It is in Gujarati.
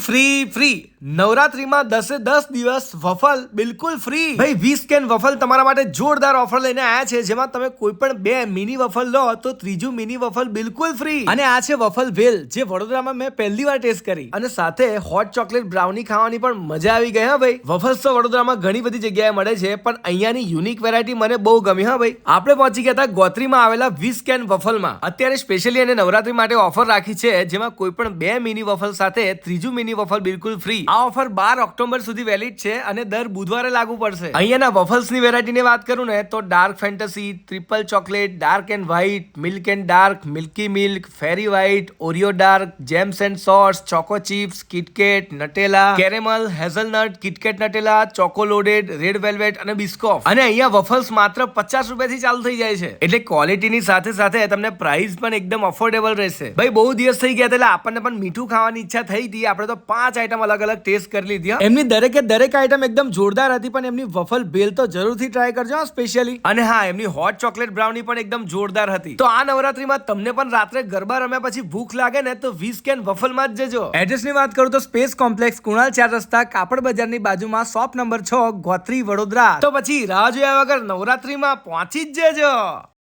ફ્રી નવરાત્રીમાં 10 દિવસ વફલ બિલકુલ ફ્રી ભાઈ 20 કેન વફલ તમારા માટે જોરદાર ઓફર લઈને આયા છે, જેમાં તમે કોઈ પણ 2 મિની વફલ લો તો ત્રીજું મિની વફલ બિલકુલ ફ્રી. અને આ છે વફલ ભેલ, જે વડોદરામાં મેં પહેલી વાર ટેસ્ટ કરી, અને સાથે હોટ ચોકલેટ બ્રાઉની ખાવાની પણ મજા આવી ગઈ. હા ભાઈ, વફલ્સ તો વડોદરામાં ઘણી બધી જગ્યાએ મળે છે, પણ અહીંયાની યુનિક વેરાયટી મને બહુ ગમી. હા ભાઈ, આપણે પહોંચી ગયા હતા ગોત્રીમાં આવેલા 20 કેન વફલમાં. અત્યારે સ્પેશિયલી અને નવરાત્રી માટે ઓફર રાખી છે, જેમાં કોઈ પણ 2 મિની વફલ સાથે ત્રીજું મિની વફલ બિલકુલ ફ્રી. આ ઓફર 12 ઓક્ટોબર સુધી વેલિડ છે અને દર બુધવારે લાગુ પડશે. અહીંયાના વફલ્સ ની વેરાયટીની વાત કરું ને તો dark fantasy, triple chocolate, dark and white, milk and dark, milky milk, fairy white, Oreo dark, gems and સોર્સ, choco chips, KitKat, Nutella, caramel, hazelnut, KitKat Nutella, choco loaded, red velvet અને બિસ્કોફ. અને અહીંયા વફલ્સ માત્ર 50 રૂપિયાથી ચાલુ થઈ જાય છે, એટલે ક્વોલિટીની સાથે સાથે તમને પ્રાઇસ પણ એકદમ અફોર્ડેબલ રહેશે. ભાઈ, બહુ દિવસ થઈ ગયા એટલે આપણને પણ મીઠું ખાવાની ઈચ્છા થઈ હતી. આપણે તો 5 આઈટમ અલગ અલગ ટેસ્ટ કરી લીધી. એમની દરેક આઈટમ એકદમ જોરદાર હતી, પણ એમની વફલ ભેલ તો જરૂરથી ટ્રાય કરજો સ્પેશિયલી. અને હા, એમની હોટ ચોકલેટ બ્રાઉની પણ એકદમ જોરદાર હતી. તો આ નવરાત્રીમાં તમને પણ રાત્રે ગરબા રમ્યા પછી ભૂખ લાગે ને તો 20 કેન વફલમાં જ જજો. એડ્રેસની વાત કરું તો સ્પેસ કોમ્પ્લેક્સ, કુણાલ 4 રસ્તા, કાપડ બજારની બાજુમાં, શોપ નંબર 6, ગોત્રી, વડોદરા. તો પછી રાહ જોયા વગર નવરાત્રીમાં પહોંચી જ જજો.